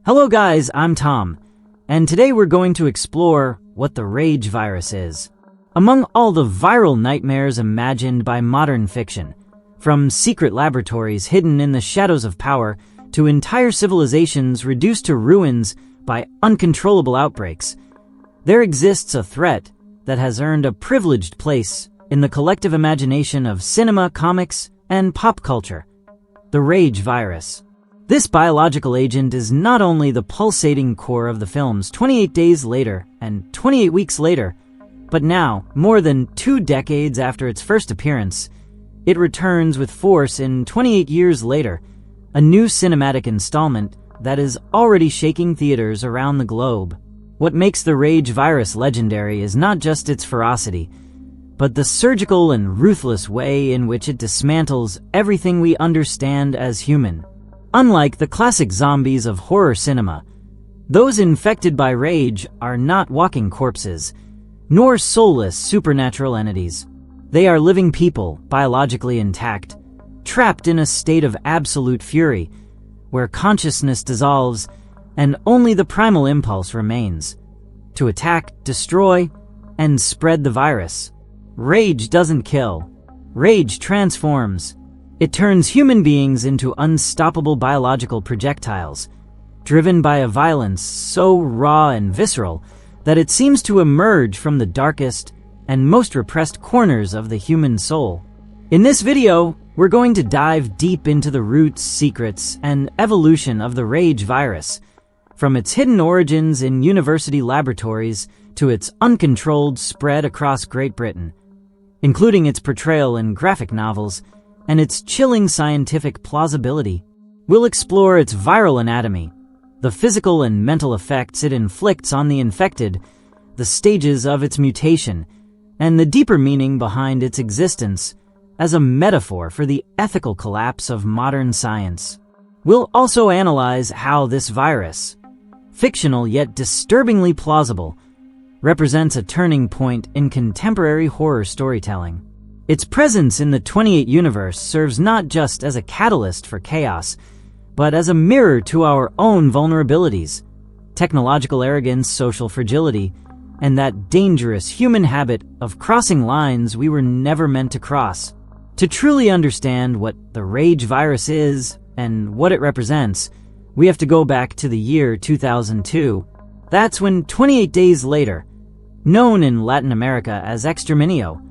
Hello guys, I'm Tom, and today we're going to explore what the rage virus is. Among all the viral nightmares imagined by modern fiction, from secret laboratories hidden in the shadows of power to entire civilizations reduced to ruins by uncontrollable outbreaks, there exists a threat that has earned a privileged place in the collective imagination of cinema, comics, and pop culture: the rage virus. This biological agent is not only the pulsating core of the films 28 Days Later and 28 Weeks Later, but now, more than 2 decades after its first appearance, it returns with force in 28 Years Later, a new cinematic installment that is already shaking theaters around the globe. What makes the rage virus legendary is not just its ferocity, but the surgical and ruthless way in which it dismantles everything we understand as human. Unlike the classic zombies of horror cinema, those infected by rage are not walking corpses, nor soulless supernatural entities. They are living people, biologically intact, trapped in a state of absolute fury, where consciousness dissolves and only the primal impulse remains: to attack, destroy, and spread the virus. Rage doesn't kill. Rage transforms. It turns human beings into unstoppable biological projectiles, driven by a violence so raw and visceral that it seems to emerge from the darkest and most repressed corners of the human soul. In this video, we're going to dive deep into the roots, secrets, and evolution of the rage virus, from its hidden origins in university laboratories to its uncontrolled spread across Great Britain, including its portrayal in graphic novels and its chilling scientific plausibility. We'll explore its viral anatomy, the physical and mental effects it inflicts on the infected, the stages of its mutation, and the deeper meaning behind its existence as a metaphor for the ethical collapse of modern science. We'll also analyze how this virus, fictional yet disturbingly plausible, represents a turning point in contemporary horror storytelling. Its presence in the 28 universe serves not just as a catalyst for chaos, but as a mirror to our own vulnerabilities, technological arrogance, social fragility, and that dangerous human habit of crossing lines we were never meant to cross. To truly understand what the rage virus is and what it represents, we have to go back to the year 2002. That's when 28 Days Later, known in Latin America as Exterminio,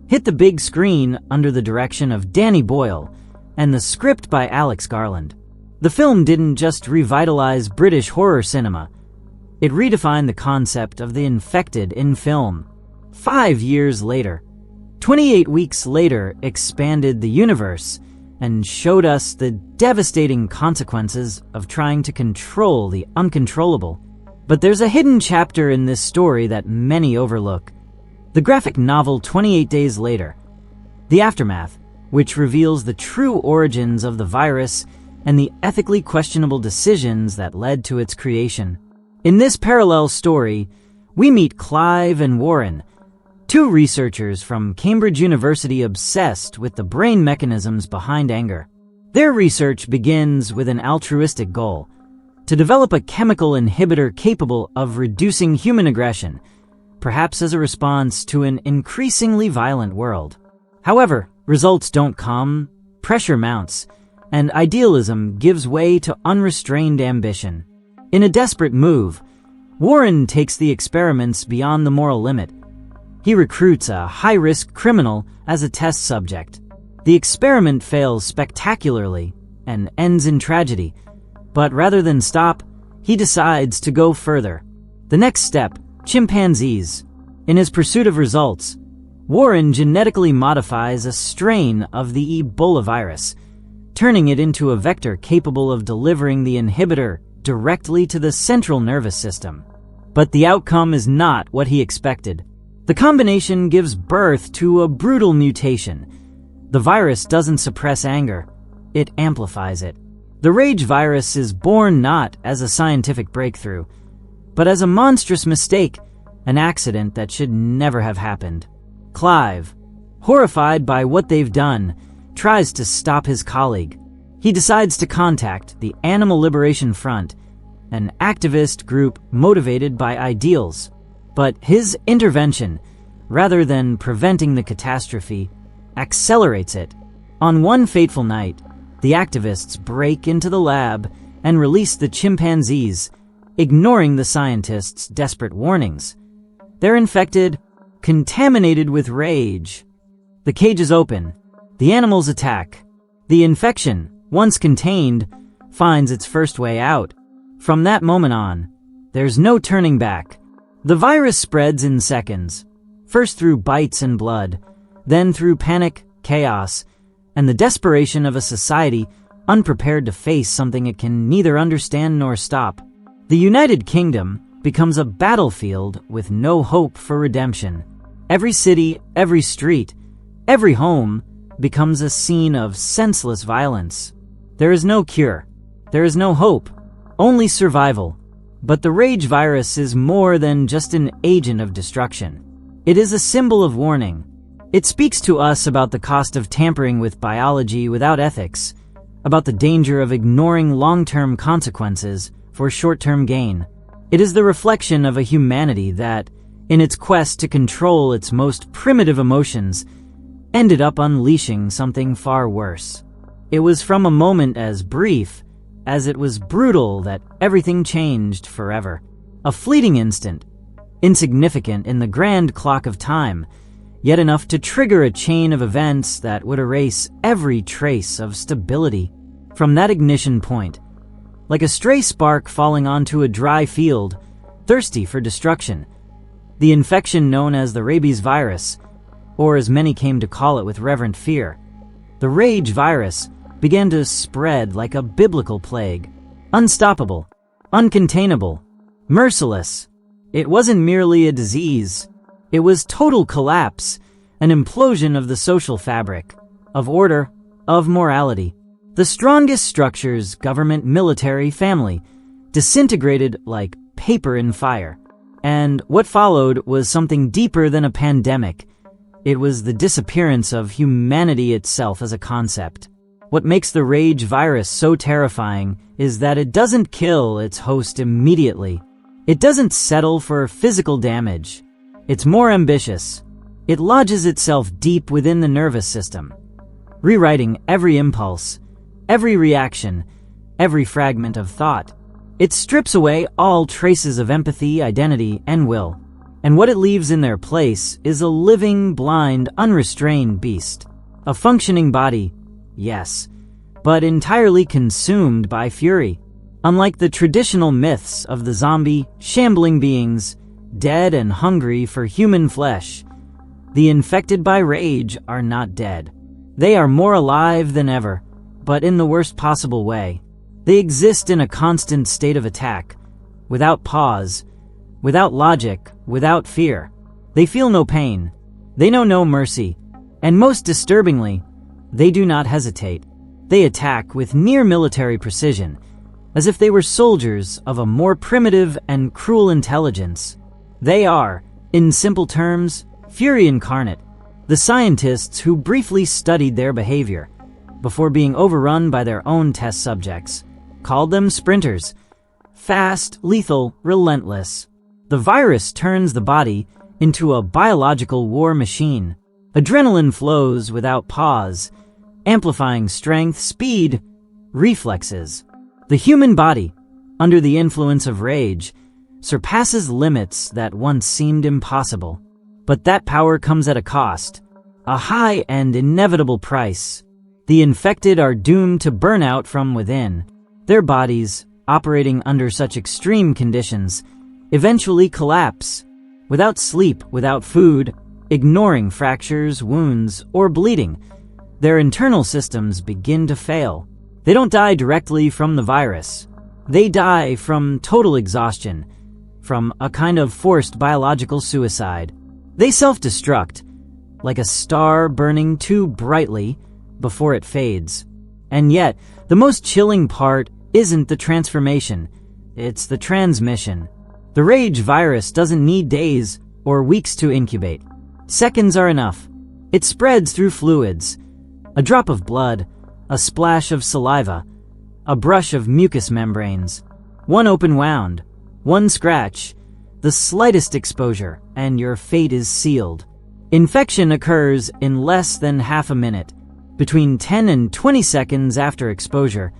hit the big screen under the direction of Danny Boyle and the script by Alex Garland. The film didn't just revitalize British horror cinema, it redefined the concept of the infected in film. 5 years later, 28 Weeks Later expanded the universe and showed us the devastating consequences of trying to control the uncontrollable. But there's a hidden chapter in this story that many overlook: the graphic novel 28 Days Later, the aftermath, which reveals the true origins of the virus and the ethically questionable decisions that led to its creation. In this parallel story, we meet Clive and Warren, 2 researchers from Cambridge University obsessed with the brain mechanisms behind anger. Their research begins with an altruistic goal: to develop a chemical inhibitor capable of reducing human aggression, perhaps as a response to an increasingly violent world. However, results don't come, pressure mounts, and idealism gives way to unrestrained ambition. In a desperate move, Warren takes the experiments beyond the moral limit. He recruits a high-risk criminal as a test subject. The experiment fails spectacularly and ends in tragedy, but rather than stop, he decides to go further. The next step: chimpanzees. In his pursuit of results, Warren genetically modifies a strain of the Ebola virus, turning it into a vector capable of delivering the inhibitor directly to the central nervous system. But the outcome is not what he expected. The combination gives birth to a brutal mutation. The virus doesn't suppress anger, it amplifies it. The rage virus is born not as a scientific breakthrough, but as a monstrous mistake, an accident that should never have happened. Clive, horrified by what they've done, tries to stop his colleague. He decides to contact the Animal Liberation Front an activist group motivated by ideals. But his intervention, rather than preventing the catastrophe, accelerates it. On one fateful night, the activists break into the lab and release the chimpanzees, ignoring the scientists' desperate warnings. They're infected, contaminated with rage. The cage is open. The animals attack. The infection, once contained, finds its first way out. From that moment on, there's no turning back. The virus spreads in seconds, first through bites and blood, then through panic, chaos, and the desperation of a society unprepared to face something it can neither understand nor stop. The United Kingdom becomes a battlefield with no hope for redemption. Every city, every street, every home becomes a scene of senseless violence. There is no cure. There is no hope. Only survival. But the rage virus is more than just an agent of destruction. It is a symbol of warning. It speaks to us about the cost of tampering with biology without ethics, about the danger of ignoring long-term consequences for short-term gain. It is the reflection of a humanity that, in its quest to control its most primitive emotions, ended up unleashing something far worse. It was from a moment as brief as it was brutal that everything changed forever. A fleeting instant, insignificant in the grand clock of time, yet enough to trigger a chain of events that would erase every trace of stability. From that ignition point, like a stray spark falling onto a dry field, thirsty for destruction, the infection known as the rabies virus, or as many came to call it with reverent fear, the rage virus, began to spread like a biblical plague. Unstoppable, uncontainable, merciless. It wasn't merely a disease. It was total collapse, an implosion of the social fabric, of order, of morality. The strongest structures, government, military, family, disintegrated like paper in fire. And what followed was something deeper than a pandemic. It was the disappearance of humanity itself as a concept. What makes the rage virus so terrifying is that it doesn't kill its host immediately. It doesn't settle for physical damage. It's more ambitious. It lodges itself deep within the nervous system, rewriting every impulse, every reaction, every fragment of thought. It strips away all traces of empathy, identity, and will. And what it leaves in their place is a living, blind, unrestrained beast. A functioning body, yes, but entirely consumed by fury. Unlike the traditional myths of the zombie, shambling beings, dead and hungry for human flesh, the infected by rage are not dead. They are more alive than ever, but in the worst possible way. They exist in a constant state of attack, without pause, without logic, without fear. They feel no pain. They know no mercy. And most disturbingly, they do not hesitate. They attack with near military precision, as if they were soldiers of a more primitive and cruel intelligence. They are, in simple terms, fury incarnate. The scientists who briefly studied their behavior, before being overrun by their own test subjects, called them sprinters. Fast, lethal, relentless. The virus turns the body into a biological war machine. Adrenaline flows without pause, amplifying strength, speed, reflexes. The human body, under the influence of rage, surpasses limits that once seemed impossible. But that power comes at a cost, a high and inevitable price. The infected are doomed to burn out from within. Their bodies, operating under such extreme conditions, eventually collapse. Without sleep, without food, ignoring fractures, wounds, or bleeding, their internal systems begin to fail. They don't die directly from the virus. They die from total exhaustion, from a kind of forced biological suicide. They self-destruct, like a star burning too brightly before it fades. And yet, the most chilling part isn't the transformation, it's the transmission. The rage virus doesn't need days or weeks to incubate. Seconds are enough. It spreads through fluids. A drop of blood, a splash of saliva, a brush of mucous membranes. One open wound, one scratch, the slightest exposure, and your fate is sealed. Infection occurs in less than half a minute. Between 10 and 20 seconds after exposure,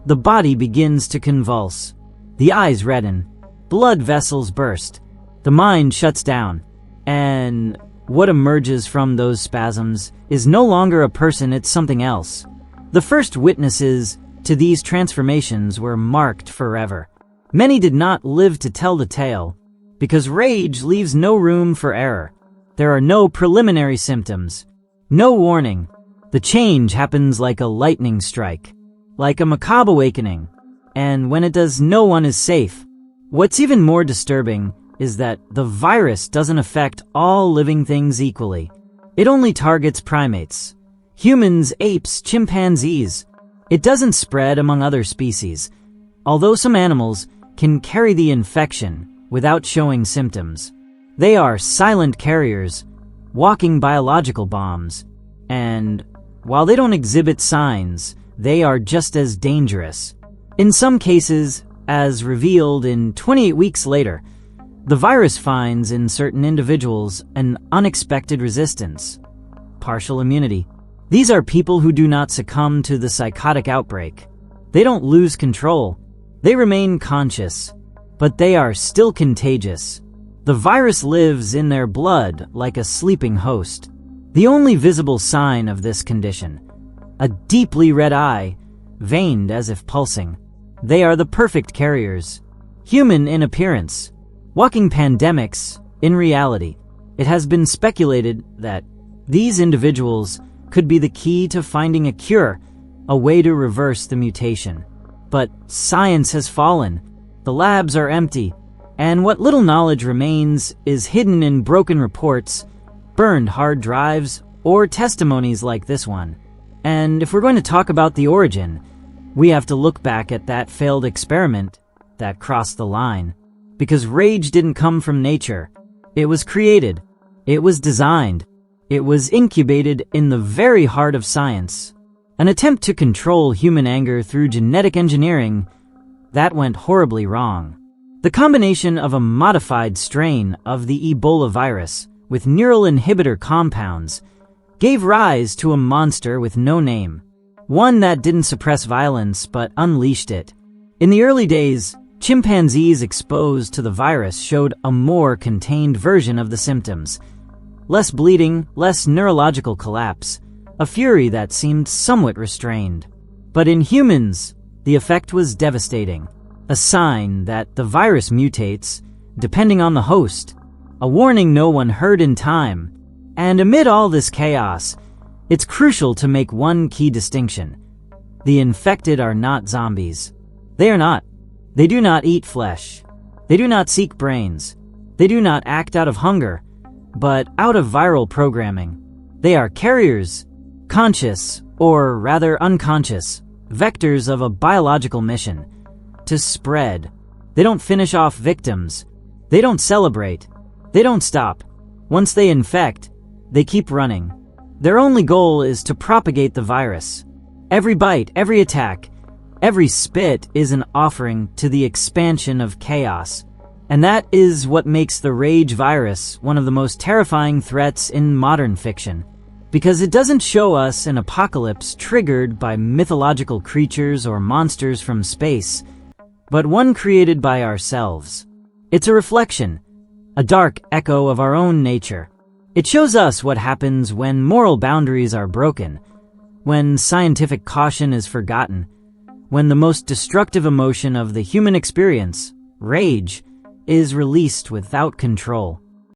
the body begins to convulse. The eyes redden, blood vessels burst, the mind shuts down, and what emerges from those spasms is no longer a person, it's something else. The first witnesses to these transformations were marked forever. Many did not live to tell the tale, because rage leaves no room for error. There are no preliminary symptoms, no warning. The change happens like a lightning strike, like a macabre awakening, and when it does, no one is safe. What's even more disturbing is that the virus doesn't affect all living things equally. It only targets primates, humans, apes, chimpanzees. It doesn't spread among other species, although some animals can carry the infection without showing symptoms. They are silent carriers, walking biological bombs, and while they don't exhibit signs, they are just as dangerous. In some cases, as revealed in 28 weeks later, the virus finds in certain individuals an unexpected resistance, partial immunity. These are people who do not succumb to the psychotic outbreak. They don't lose control. They remain conscious, but they are still contagious. The virus lives in their blood like a sleeping host. The only visible sign of this condition, a deeply red eye, veined as if pulsing. They are the perfect carriers, human in appearance, walking pandemics in reality. It has been speculated that these individuals could be the key to finding a cure, a way to reverse the mutation. But science has fallen. The labs are empty, and what little knowledge remains is hidden in broken reports, burned hard drives, or testimonies like this one. And if we're going to talk about the origin, we have to look back at that failed experiment that crossed the line. Because rage didn't come from nature. It was created. It was designed. It was incubated in the very heart of science. An attempt to control human anger through genetic engineering that went horribly wrong. The combination of a modified strain of the Ebola virus with neural inhibitor compounds gave rise to a monster with no name. One that didn't suppress violence but unleashed it. In the early days, chimpanzees exposed to the virus showed a more contained version of the symptoms. Less bleeding, less neurological collapse, a fury that seemed somewhat restrained. But in humans, the effect was devastating. A sign that the virus mutates, depending on the host. A warning no one heard in time. And amid all this chaos, it's crucial to make one key distinction. The infected are not zombies. They are not. They do not eat flesh. They do not seek brains. They do not act out of hunger, but out of viral programming. They are carriers, conscious, or rather unconscious, vectors of a biological mission. To spread. They don't finish off victims. They don't celebrate. They don't stop. Once they infect, they keep running. Their only goal is to propagate the virus. Every bite, every attack, every spit is an offering to the expansion of chaos. And that is what makes the rage virus one of the most terrifying threats in modern fiction. Because it doesn't show us an apocalypse triggered by mythological creatures or monsters from space, but one created by ourselves. It's a reflection, a dark echo of our own nature. It shows us what happens when moral boundaries are broken, when scientific caution is forgotten, when the most destructive emotion of the human experience, rage, is released without control.